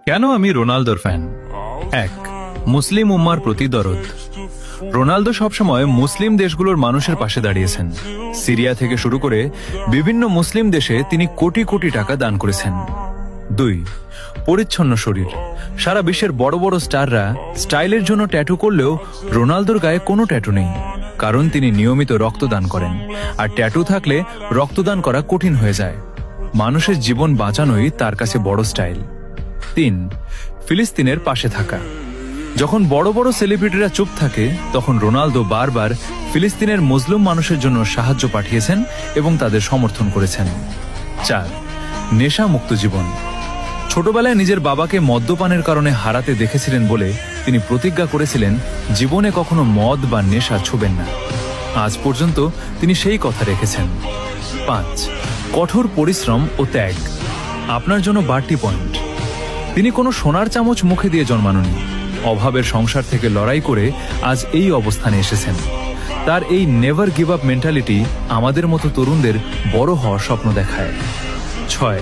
কেন আমি রোনালদোর ফ্যান? এক, মুসলিম উম্মার প্রতি দরদ। রোনালদো সবসময় মুসলিম দেশগুলোর মানুষের পাশে দাঁড়িয়েছেন। সিরিয়া থেকে শুরু করে বিভিন্ন মুসলিম দেশে তিনি কোটি কোটি টাকা দান করেছেন। দুই, পরিচ্ছন্ন শরীর। সারা বিশ্বের বড় বড় স্টাররা স্টাইলের জন্য ট্যাটু করলেও রোনালদোর গায়ে কোনো ট্যাটু নেই, কারণ তিনি নিয়মিত রক্তদান করেন, আর ট্যাটু থাকলে রক্তদান করা কঠিন হয়ে যায়। মানুষের জীবন বাঁচানোই তার কাছে বড় স্টাইল। তিন, ফিলিস্তিনের পাশে থাকা। যখন বড় বড় সেলিব্রিটিরা চুপ থাকে, তখন রোনালদো বারবার ফিলিস্তিনের মুসলিম মানুষের জন্য সাহায্য পাঠিয়েছেন এবং তাদের সমর্থন করেছেন। চার, নেশা মুক্ত জীবন। ছোটবেলায় নিজের বাবাকে মদ্যপানের কারণে হারাতে দেখেছিলেন বলে তিনি প্রতিজ্ঞা করেছিলেন জীবনে কখনো মদ বা নেশা ছুবেন না। আজ পর্যন্ত তিনি সেই কথা রেখেছেন। পাঁচ, কঠোর পরিশ্রম ও ত্যাগ। আপনার জন্য বাড়তি পয়েন্ট। তিনি কোনো সোনার চামচ মুখে দিয়ে জন্মাননি। অভাবের সংসার থেকে লড়াই করে আজ এই অবস্থানে এসেছেন। তার এই নেভার গিভ আপ মেন্টালিটি আমাদের মতো তরুণদের বড় হওয়ার স্বপ্ন দেখায়। ছয়,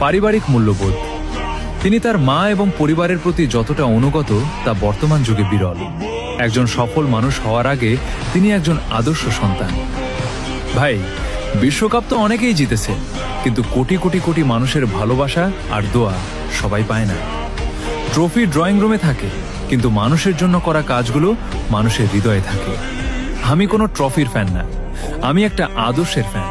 পারিবারিক মূল্যবোধ। তিনি তার মা এবং পরিবারের প্রতি যতটা অনুগত তা বর্তমান যুগে বিরল। একজন সফল মানুষ হওয়ার আগে তিনি একজন আদর্শ সন্তান। ভাই, বিশ্বকাপ তো অনেকেই জিতেছে, কিন্তু কোটি কোটি কোটি মানুষের ভালোবাসা আর দোয়া সবাই পায় না। ট্রফি ড্রয়িং রুমে থাকে, কিন্তু মানুষের জন্য করা কাজগুলো মানুষের হৃদয়ে থাকে। আমি কোনো ট্রফির ফ্যান না, আমি একটা আদর্শের ফ্যান।